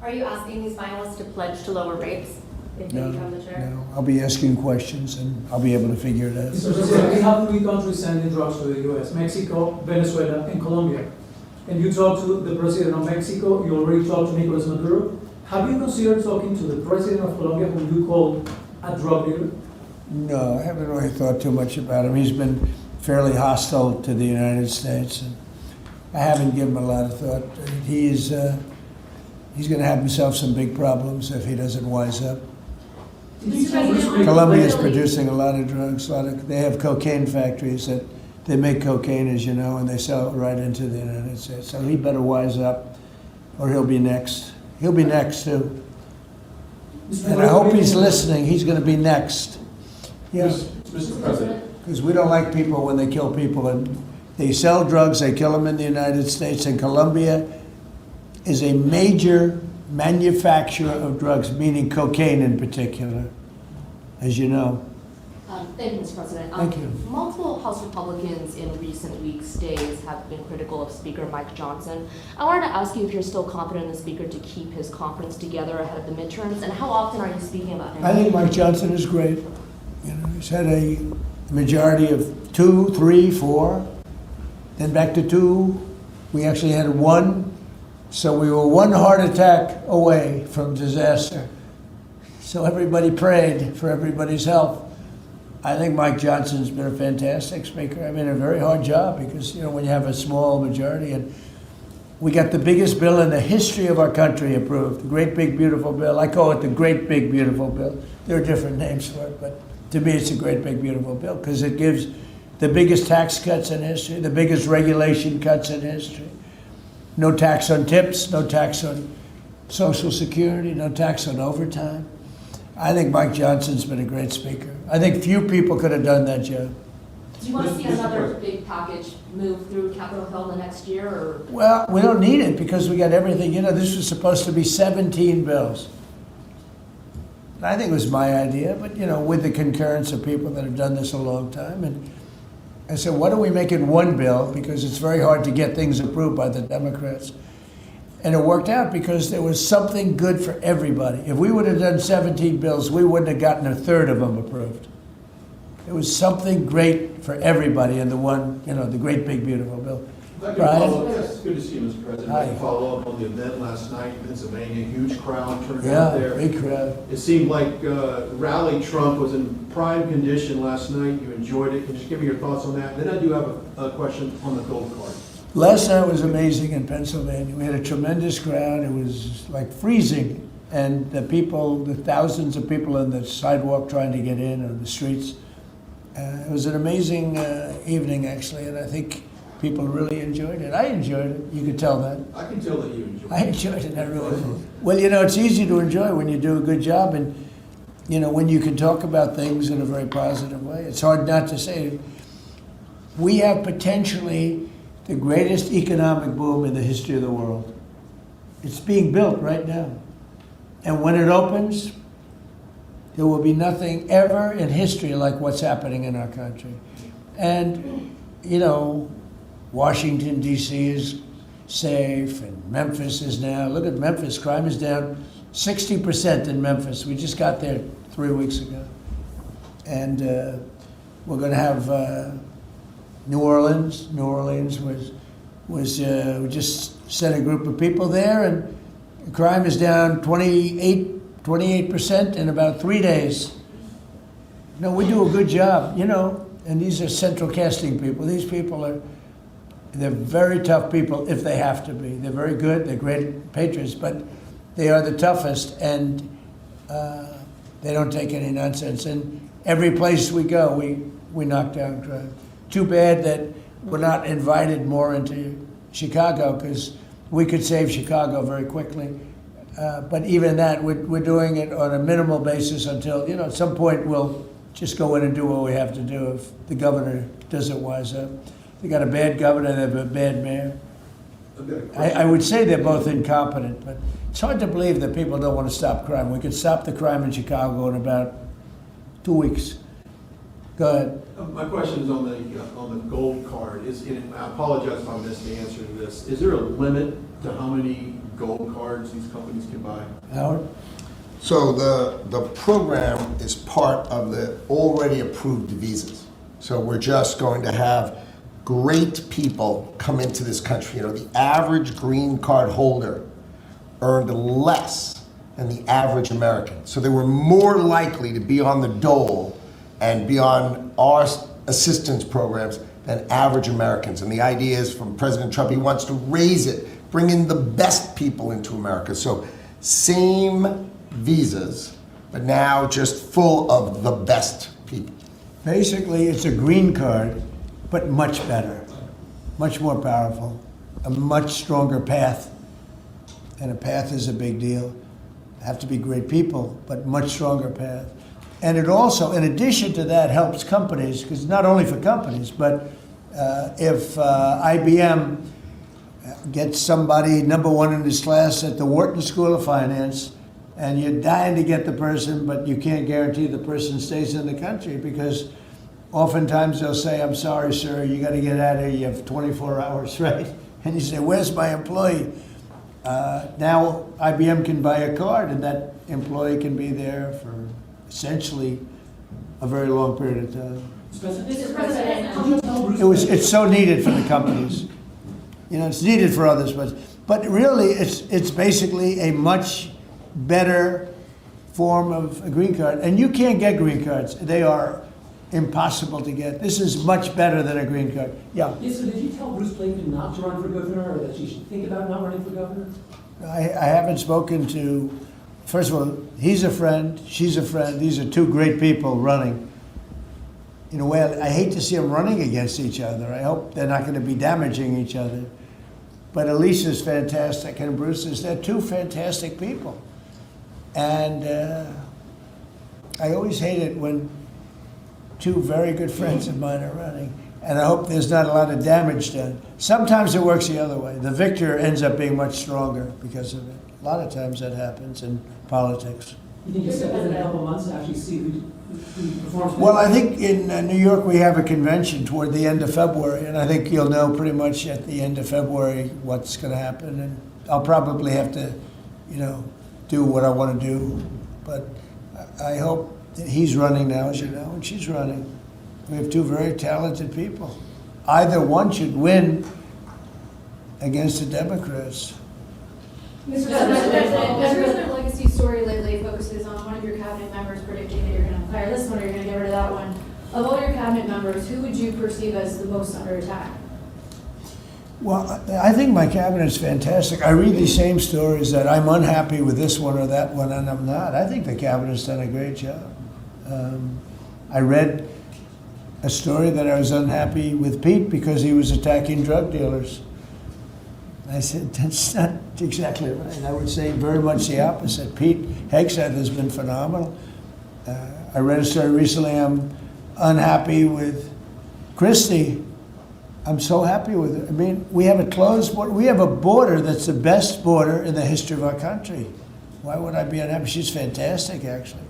Are you asking these finalists to pledge to lower rates if they become the chair? No, I'll be asking questions and I'll be able to figure it out. Mr. President, we have 3 countries sending drugs to the U.S., Mexico, Venezuela, and Colombia. And you talked to the president of Mexico, you already talked to Nicolas Maduro. Have you considered talking to the president of Colombia, who you called a drug dealer? No, I haven't really thought too much about him. He's been fairly hostile to the United States, and I haven't given him a lot of thought. He's going to have himself some big problems if he doesn't wise up. Colombia is producing a lot of drugs. They have cocaine factories that they make cocaine, as you know, and they sell it right into the United States. So he better wise up, or he'll be next. He'll be next too. And I hope he's listening. He's going to be next. Yeah. Mr. President. Because we don't like people when they kill people, and they sell drugs, they kill them in the United States, and Colombia is a major manufacturer of drugs, meaning cocaine in particular, as you know. Thank you, Mr. President. Thank you. Multiple House Republicans in recent weeks, days, have been critical of Speaker Mike Johnson. I wanted to ask you if you're still confident in the Speaker to keep his conference together ahead of the midterms, and how often are you speaking about him? I think Mike Johnson is great. You know, he's had a majority of 2, 3, 4, then back to 2. We actually had 1, so we were 1 heart attack away from disaster. So everybody prayed for everybody's health. I think Mike Johnson's been a fantastic speaker. I mean, a very hard job because, you know, when you have a small majority, and we got the biggest bill in the history of our country approved, the Great Big Beautiful Bill. I call it the Great Big Beautiful Bill. There are different names for it, but to me it's a Great Big Beautiful Bill because it gives the biggest tax cuts in history, the biggest regulation cuts in history. No tax on tips, no tax on Social Security, no tax on overtime. I think Mike Johnson's been a great speaker. I think few people could have done that job. Do you want to see another big package move through Capitol Hill the next year, or? Well, we don't need it because we got everything. You know, this was supposed to be 17 bills. I think it was my idea, but, you know, with the concurrence of people that have done this a long time. And I said, why don't we make it 1 bill? Because it's very hard to get things approved by the Democrats. And it worked out because there was something good for everybody. If we would have done 17 bills, we wouldn't have gotten 1/3 of them approved. It was something great for everybody in the one, you know, the Great Big Beautiful Bill. Brian? Yes, good to see you, Mr. President. Hi. I follow up on the event last night in Pennsylvania. Huge crowd turned out Yeah, there. big crowd. It seemed like Rally Trump was in prime condition last night. You enjoyed it. Can you just give me your thoughts on that? Then I do have a question on the gold card. Last night was amazing in Pennsylvania. We had a tremendous crowd. It was like freezing. And the people, the thousands of people on the sidewalk trying to get in on the streets. It was an amazing evening, actually, and I think people really enjoyed it. I enjoyed it. You could tell that. I can tell that you enjoyed it. I enjoyed it. I really did. Well, you know, it's easy to enjoy when you do a good job, and, you know, when you can talk about things in a very positive way. It's hard not to say it. We have potentially the greatest economic boom in the history of the world. It's being built right now. And when it opens, there will be nothing ever in history like what's happening in our country. And, you know, Washington, D.C. is safe, and Memphis is now. Look at Memphis. Crime is down 60% in Memphis. We just got there 3 weeks ago. And we're going to have New Orleans. New Orleans was we just sent a group of people there, and crime is down 28% in about 3 days. No, we do a good job, you know, and these are central casting people. These people they're very tough people if they have to be. They're very good, they're great patriots, but they are the toughest, and they don't take any nonsense. And every place we go, we knock down crime. Too bad that we're not invited more into Chicago, because we could save Chicago very quickly. But even that, we're doing it on a minimal basis until, you know, at some point we'll just go in and do what we have to do if the governor doesn't wise up. They got a bad governor, they have a bad mayor. I would say they're both incompetent, but it's hard to believe that people don't want to stop crime. We could stop the crime in Chicago in about 2 weeks. Go ahead. My question is on the gold card. I apologize if I missed the answer to this. Is there a limit to how many gold cards these companies can buy? Howard? So the program is part of the already approved visas. So we're just going to have great people come into this country. You know, the average green card holder earned less than the average American. So they were more likely to be on the dole and be on our assistance programs than average Americans. And the idea is from President Trump, he wants to raise it, bring in the best people into America. So same visas, but now just full of the best people. Basically, it's a green card, but much better, much more powerful, a much stronger path. And a path is a big deal. Have to be great people, but much stronger path. And it also, in addition to that, helps companies, because not only for companies, but if IBM gets somebody #1 in his class at the Wharton School of Finance, and you're dying to get the person, but you can't guarantee the person stays in the country, because oftentimes they'll say, I'm sorry, sir, you got to get out of here, you have 24 hours, right? And you say, where's my employee? Now IBM can buy a card, and that employee can be there for essentially a very long period of time. Mr. President, It's so needed for the companies. You know, it's needed for others, but really it's basically a much better form of a green card. And you can't get green cards. They are impossible to get. This is much better than a green card. Yeah. Yes, so did you tell Bruce Blinken not to run for governor, or that she should think about not running for governor? I haven't spoken to, first of all, he's a friend, she's a friend. These are two great people running. In a way, I hate to see them running against each other. I hope they're not going to be damaging each other. But Elisa's fantastic, and Bruce is, they're two fantastic people. And I always hate it when two very good friends of mine are running. And I hope there's not a lot of damage done. Sometimes it works the other way. The victor ends up being much stronger because of it. A lot of times that happens in politics. You think you'll step in a couple months and actually see who performs? Well, I think in New York we have a convention toward the end of February, and I think you'll know pretty much at the end of February what's going to happen. And I'll probably have to, you know, do what I want to do. But I hope that he's running now, as you know, and she's running. We have two very talented people. Either one should win against the Democrats. Mr. President, the President legacy story lately focuses on one of your cabinet members predicting that you're going to fire this one or you're going to get rid of that one. Of all your cabinet members, who would you perceive as the most under attack? Well, I think my cabinet's fantastic. I read these same stories that I'm unhappy with this one or that one, and I'm not. I think the cabinet's done a great job. I read a story that I was unhappy with Pete because he was attacking drug dealers. I said, that's not exactly right. I would say very much the opposite. Pete Hegseth has been phenomenal. I read a story recently, I'm unhappy with Christie. I'm so happy with it. I mean, we have a closed border. We have a border that's the best border in the history of our country. Why would I be unhappy? She's fantastic, actually.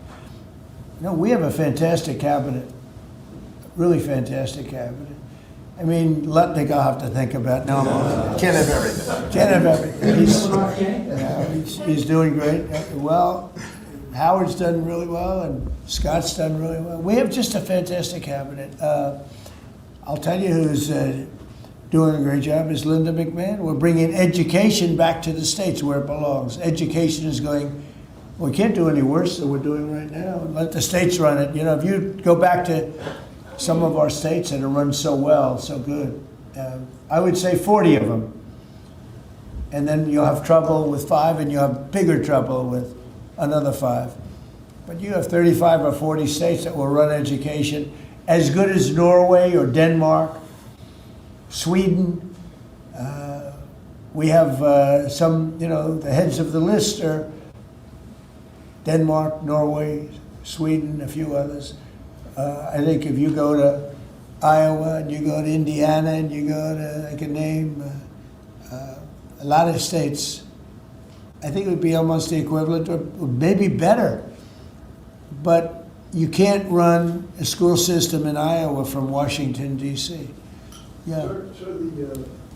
No, we have a fantastic cabinet. Really fantastic cabinet. I mean, Lutnick I'll have to think about. No, Can't have everything. can't have everything. He's doing great. Well, Howard's done really well, and Scott's done really well. We have just a fantastic cabinet. I'll tell you who's doing a great job is Linda McMahon. We're bringing education back to the states where it belongs. Education is going, we can't do any worse than we're doing right now. Let the states run it. You know, if you go back to some of our states that are run so well, so good, I would say 40 of them. And then you'll have trouble with 5, and you'll have bigger trouble with another 5. But you have 35 or 40 states that will run education as good as Norway or Denmark, Sweden. We have some, you know, the heads of the list are Denmark, Norway, Sweden, a few others. I think if you go to Iowa and you go to Indiana and you go to, I can name a lot of states, I think it would be almost the equivalent or maybe better. But you can't run a school system in Iowa from Washington, D.C. Yeah. Sir,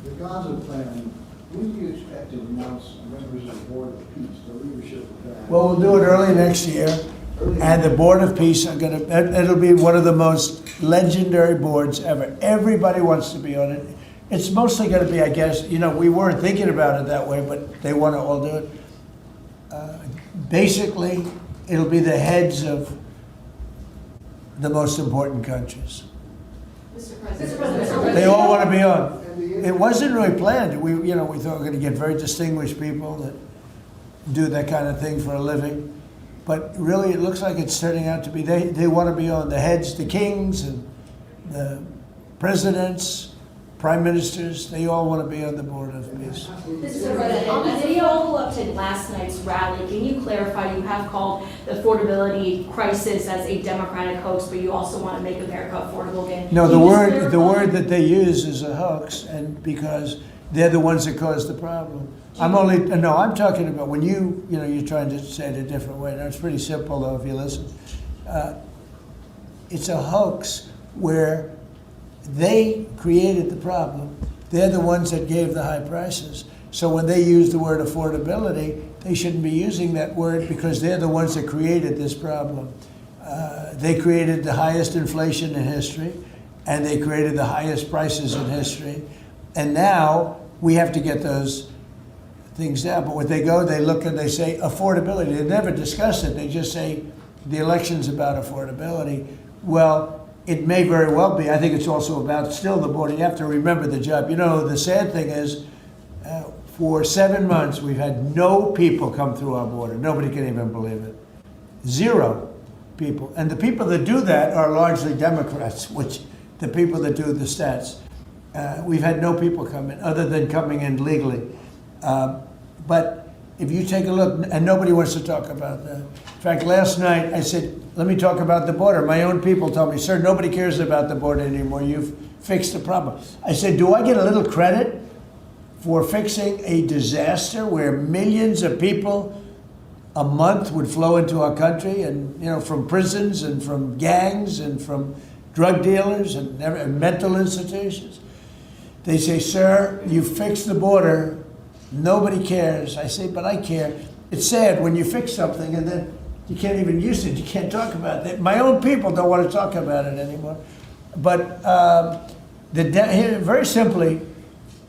the Gaza plan, When do you expect to announce members of the Board of Peace, the leadership of that? Well, we'll do it early next year, and the Board of Peace are gonna, it'll be one of the most legendary boards ever. Everybody wants to be on it. It's mostly gonna be, I guess, we weren't thinking about it that way, but they wanna all do it. Basically, it'll be the heads of the most important countries. Mr. President. They all want to be on. It wasn't really planned. We thought we were going to get very distinguished people that do that kind of thing for a living. But really, it looks like it's turning out to be, they want to be on. The heads, the kings and the presidents, prime ministers, they all want to be on the Board of Peace. Mr. President, on the follow-up to last night's rally, can you clarify, you have called the affordability crisis as a Democratic hoax, but you also want to make America affordable again? No, Can the you word just the clarify? word that they use is a hoax, and because they're the ones that caused the problem. I'm talking about when you're trying to say it a different way. Now, it's pretty simple though if you listen. It's a hoax where they created the problem. They're the ones that gave the high prices. So when they use the word affordability, they shouldn't be using that word because they're the ones that created this problem. They created the highest inflation in history, and they created the highest prices in history. And now we have to get those things down. But when they go, they look and they say affordability. They never discuss it. They just say the election's about affordability. Well, it may very well be. I think it's also about still the board. You have to remember the job. The sad thing is, for 7 months, we've had no people come through our border. Nobody can even believe it. 0 people. And the people that do that are largely Democrats, which the people that do the stats. We've had no people come in, other than coming in legally. But if you take a look, and nobody wants to talk about that. In fact, last night I said, let me talk about the border. My own people told me, sir, nobody cares about the border anymore. You've fixed the problem. I said, do I get a little credit for fixing a disaster where millions of people a month would flow into our country, and from prisons and from gangs and from drug dealers and mental institutions? They say, sir, you fixed the border. Nobody cares. I say, but I care. It's sad when you fix something and then you can't even use it. You can't talk about it. My own people don't want to talk about it anymore. But very simply,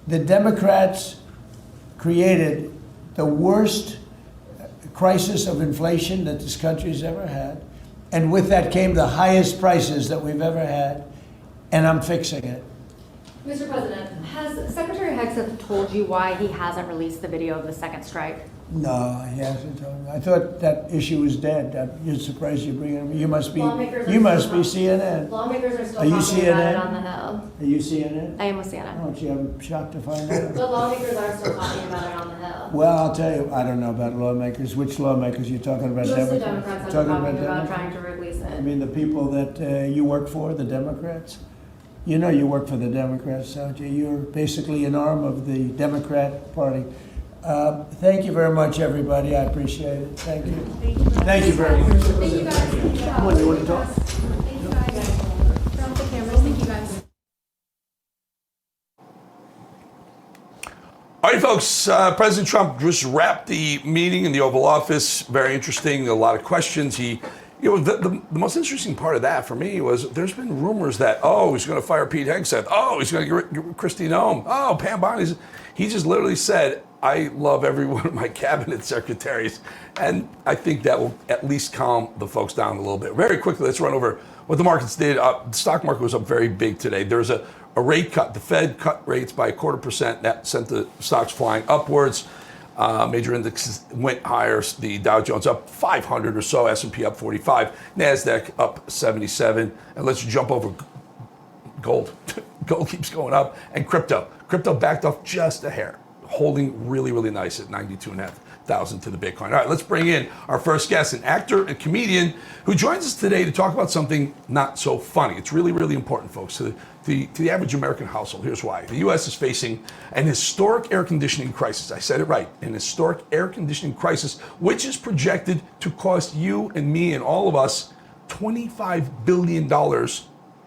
the Democrats created the worst crisis of inflation that this country's ever had. And with that came the highest prices that we've ever had. And I'm fixing it. Mr. President, has Secretary Hegseth told you why he hasn't released the video of the second strike? No, he hasn't told me. I thought that issue was dead. You're surprised you bring it up. You must be Lawmakers are CNN. Lawmakers are still Are you talking about it CNN? on the Hill. Are you CNN? I am with CNN. Oh, gee, I'm shocked to find out. But lawmakers are still talking about it on the Hill. Well, I'll tell you, I don't know about lawmakers. Which lawmakers? You're talking about Mostly Democrats? Democrats have Talking been talking about Democrats? trying to release I it. mean, the people that you work for, the Democrats? You work for the Democrats, don't you? You're basically an arm of the Democrat Party. Thank you very much, everybody. I appreciate it. Thank you. Thank you very much. Thank you guys. Come on, you want to talk? Thank you guys. Turn off the cameras. Thank you guys. All right, folks, President Trump just wrapped the meeting in the Oval Office. Very interesting, a lot of questions. The most interesting part of that for me was there's been rumors that, he's going to fire Pete Hegseth. He's going to get Christine Ohm. Pam Bondi. He just literally said, I love every one of my cabinet secretaries. And I think that will at least calm the folks down a little bit. Very quickly, let's run over what the markets did. The stock market was up very big today. There's a rate cut. The Fed cut rates by 0.25%. That sent the stocks flying upwards. Major indexes went higher. The Dow Jones up 500 or so, S&P up 45, NASDAQ up 77. And let's jump over gold. Gold keeps going up. And crypto. Crypto backed off just a hair, holding really, really nice at 92,500 to the Bitcoin. All right, let's bring in our first guest, an actor and comedian who joins us today to talk about something not so funny. It's really, really important, folks, to the average American household. Here's why. The U.S. is facing an historic air conditioning crisis. I said it right, an historic air conditioning crisis, which is projected to cost you and me and all of us $25 billion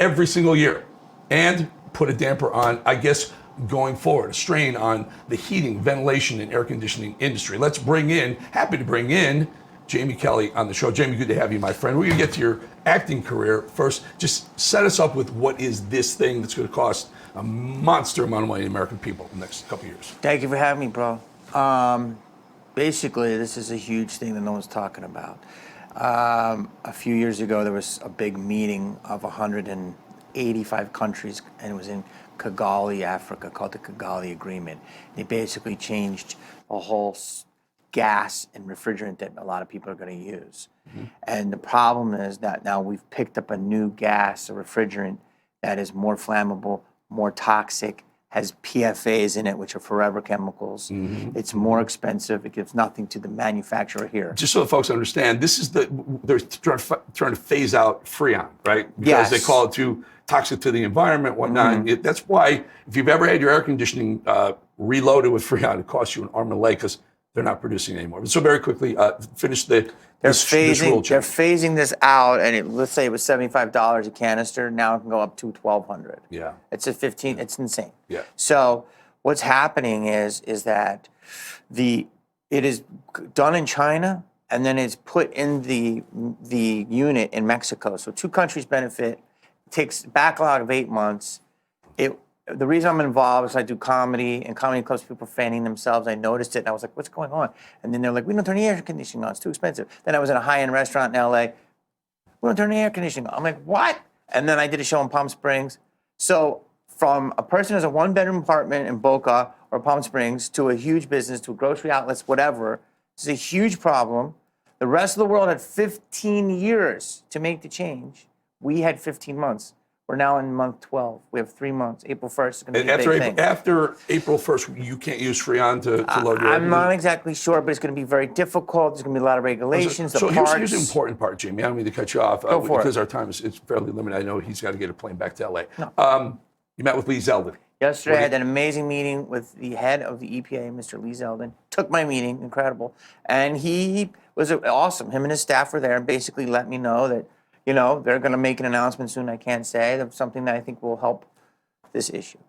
every single year, and put a damper on, I guess, going forward, a strain on the heating, ventilation, and air conditioning industry. Happy to bring in Jamie Kelly on the show. Jamie, good to have you, my friend. We're going to get to your acting career first. Just set us up with what is this thing that's going to cost a monster amount of money to American people in the next couple of years. Thank you for having me, bro. Basically, this is a huge thing that no one's talking about. A few years ago, there was a big meeting of 185 countries, and it was in Kigali, Africa, called the Kigali Agreement. They basically changed a whole gas and refrigerant that a lot of people are going to use. Mm-hmm. And the problem is that now we've picked up a new gas, a refrigerant, that is more flammable, more toxic, has PFAs in it, which are forever chemicals. Mm-hmm. It's more expensive. It gives nothing to the manufacturer here. Just so the folks understand, this is they're trying to phase out Freon, right? Because yes. They call it too toxic to the environment, whatnot. Mm-hmm. That's why if you've ever had your air conditioning reloaded with Freon, it costs you an arm and a leg because they're not producing it anymore. So very quickly, finish this rule change. They're phasing this out, and let's say it was $75 a canister. Now it can go up to $1,200. Yeah, it's It's insane. Yeah. So what's happening is that it is done in China, and then it's put in the unit in Mexico. So two countries benefit. It takes a backlog of 8 months. The reason I'm involved is I do comedy, and comedy clubs, people fanning themselves. I noticed it, and I was like, what's going on? And then they're like, we don't turn the air conditioning on. It's too expensive. Then I was in a high-end restaurant in L.A. We don't turn the air conditioning on. I'm like, what? And then I did a show in Palm Springs. So from a person who has a one-bedroom apartment in Boca or Palm Springs to a huge business, to grocery outlets, whatever, it's a huge problem. The rest of the world had 15 years to make the change. We had 15 months. We're now in month 12. We have 3 months. April 1st is going to be a big thing. After April 1st, you can't use Freon to load your I'm not exactly sure, but it's going to be very difficult. There's going to be a lot of regulations. So here's the important part, Jamie. I don't mean to cut you off because our time is fairly limited. I know he's got to get a plane back to L.A. No. You met with Lee Zeldin. Yesterday, I had an amazing meeting with the head of the EPA, Mr. Lee Zeldin. Took my meeting, incredible. And he was awesome. Him and his staff were there and basically let me know that they're going to make an announcement soon. I can't say. That's something that I think will help this issue.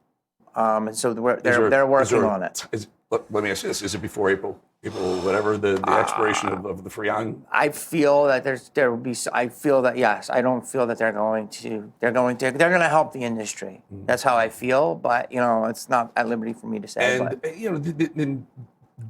And so they're working on it. Let me ask you this: is it before April, whatever the expiration of the Freon? I feel that there will be. I feel that yes. I don't feel that they're going to. They're going to help the industry. Mm-hmm. That's how I feel. But it's not at liberty for me to say. And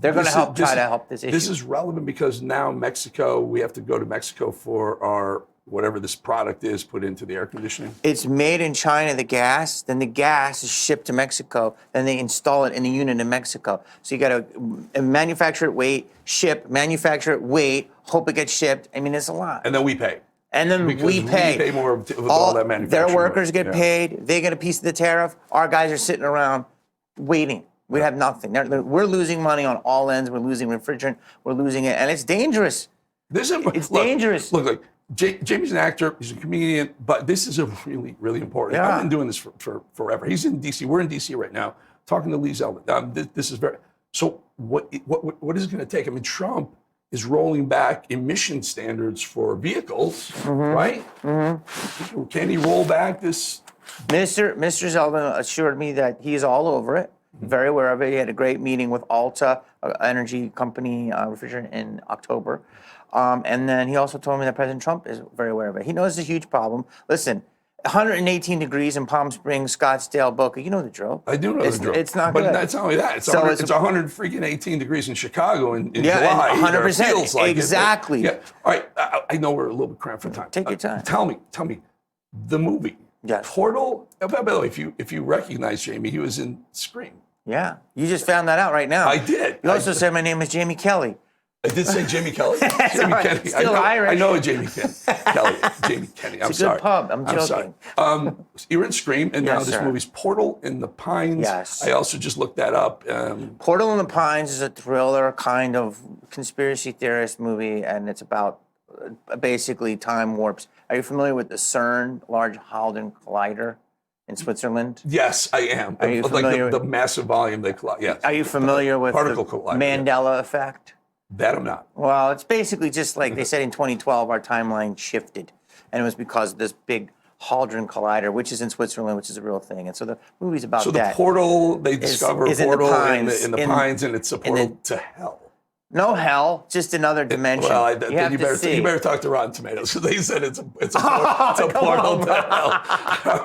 they're going to try to help this issue. This is relevant because now Mexico, we have to go to Mexico for our whatever this product is put into the air conditioning? It's made in China, the gas, then the gas is shipped to Mexico, then they install it in the unit in Mexico. So you got to manufacture it, wait, ship, manufacture it, wait, hope it gets shipped. I mean, it's a lot. And then we pay. And then because we pay. We pay more of all that manufacturing. Their workers get paid, they get a piece of the tariff, our guys are sitting around waiting. We have nothing. We're losing money on all ends, we're losing refrigerant, we're losing it, and it's dangerous. It's dangerous. Look, Jamie's an actor, he's a comedian, but this is a really, really important. Yeah. I've been doing this for forever. He's in D.C. We're in D.C. right now, talking to Lee Zeldin. This is very. So what is it going to take? I mean, Trump is rolling back emission standards for vehicles, right? Mm-hmm. Can he roll back this? Mr. Zeldin assured me that he's all over it, very aware of it. He had a great meeting with Alta, energy company, refrigerant, in October. And then he also told me that President Trump is very aware of it. He knows it's a huge problem. Listen, 118 degrees in Palm Springs, Scottsdale, Boca. You know the drill. I do know the drill. It's not good. But it's not only that. It's 118 degrees in Chicago in July. 100%. Like exactly. Yeah. All right. I know we're a little bit cramped for time. Take your time. Tell me. The movie. Yes. Portal. By the way, if you recognize Jamie, he was in Scream. Yeah. You just found that out right now. I did. You also said my name is Jamie Kelly. I did say Jamie Kelly. Jamie Kenny. Still Irish. I know a Jamie Kelly. Jamie Kenny. I'm sorry. It's a good pub. I'm joking. Sorry. You're in Scream, and now this sir. movie's Portal in the Pines. Yes. I also just looked that up. Portal in the Pines is a thriller kind of conspiracy theorist movie, and it's about basically time warps. Are you familiar with the CERN, Large Hadron Collider in Switzerland? Yes, I am. Are you familiar the massive volume they collide? Yes. Are you familiar with particle the collider, Mandela effect? That I'm not. Well, it's basically just like they said in 2012, our timeline shifted. And it was because of this big Hadron Collider, which is in Switzerland, which is a real thing. And so the movie's about So the that. portal, they discover a is in the portal Pines, in the in- Pines, and it's a in portal the- to hell. No hell, just another dimension. Well, you have you to see. better talk to Rotten Tomatoes. They said it's a portal to hell. All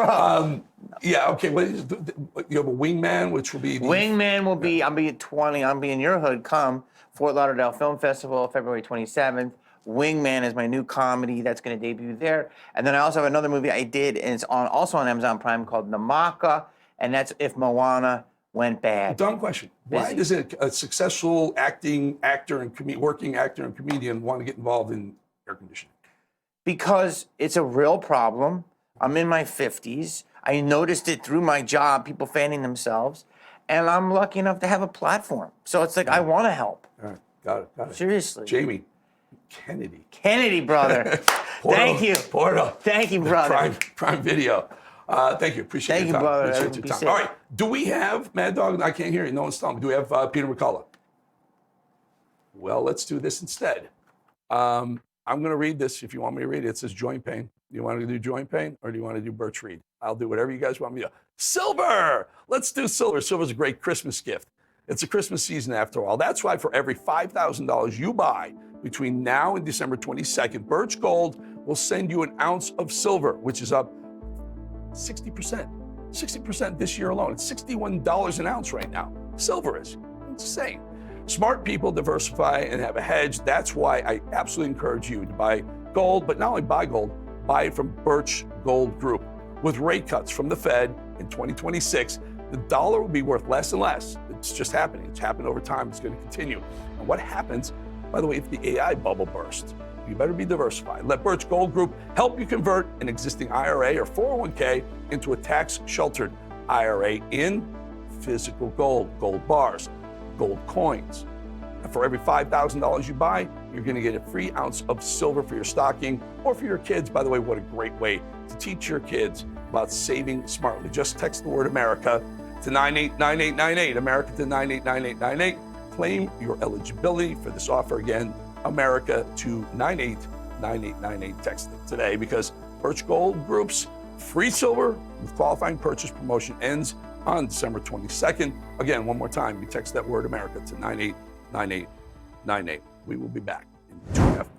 right. Yeah. Okay. You have a Wingman, which will be the Wingman will be, I'll be at 20, I'll be in your hood come, Fort Lauderdale Film Festival, February 27th. Wingman is my new comedy that's going to debut there. And then I also have another movie I did, and it's also on Amazon Prime, called Namaka, and that's If Moana Went Bad. Dumb question. Why does a successful working actor and comedian want to get involved in air conditioning? Because it's a real problem. I'm in my 50s. I noticed it through my job, people fanning themselves, and I'm lucky enough to have a platform. So it's like, I want to help. All right. Got it. Seriously. Jamie Kennedy, brother. Thank you. Portal. Thank you, brother. Prime Video. Thank you. Appreciate Thank your you, time. brother. Appreciate your Be time. safe. All right. Do we have Mad Dog? I can't hear you. No one's telling me. Do we have Peter McCullough? Well, let's do this instead. I'm going to read this if you want me to read it. It says joint pain. Do you want to do joint pain or do you want to do Birch Reed? I'll do whatever you guys want me to do. Silver! Let's do silver. Silver's a great Christmas gift. It's a Christmas season after all. That's why for every $5,000 you buy between now and December 22nd, Birch Gold will send you an ounce of silver, which is up 60%. 60% this year alone. It's $61 an ounce right now. Silver is insane. Smart people diversify and have a hedge. That's why I absolutely encourage you to buy gold, but not only buy gold, buy it from Birch Gold Group. With rate cuts from the Fed in 2026, the dollar will be worth less and less. It's just happening. It's happened over time. It's going to continue. And what happens, by the way, if the AI bubble bursts? You better be diversified. Let Birch Gold Group help you convert an existing IRA or 401k into a tax-sheltered IRA in physical gold, gold bars, gold coins. And for every $5,000 you buy, you're going to get a free ounce of silver for your stocking or for your kids. By the way, what a great way to teach your kids about saving smartly. Just text the word America to 989898, America to 989898. Claim your eligibility for this offer again, America to 989898. Text it today because Birch Gold Group's free silver with qualifying purchase promotion ends on December 22nd. Again, one more time, you text that word America to 989898. We will be back in 2.5 minutes.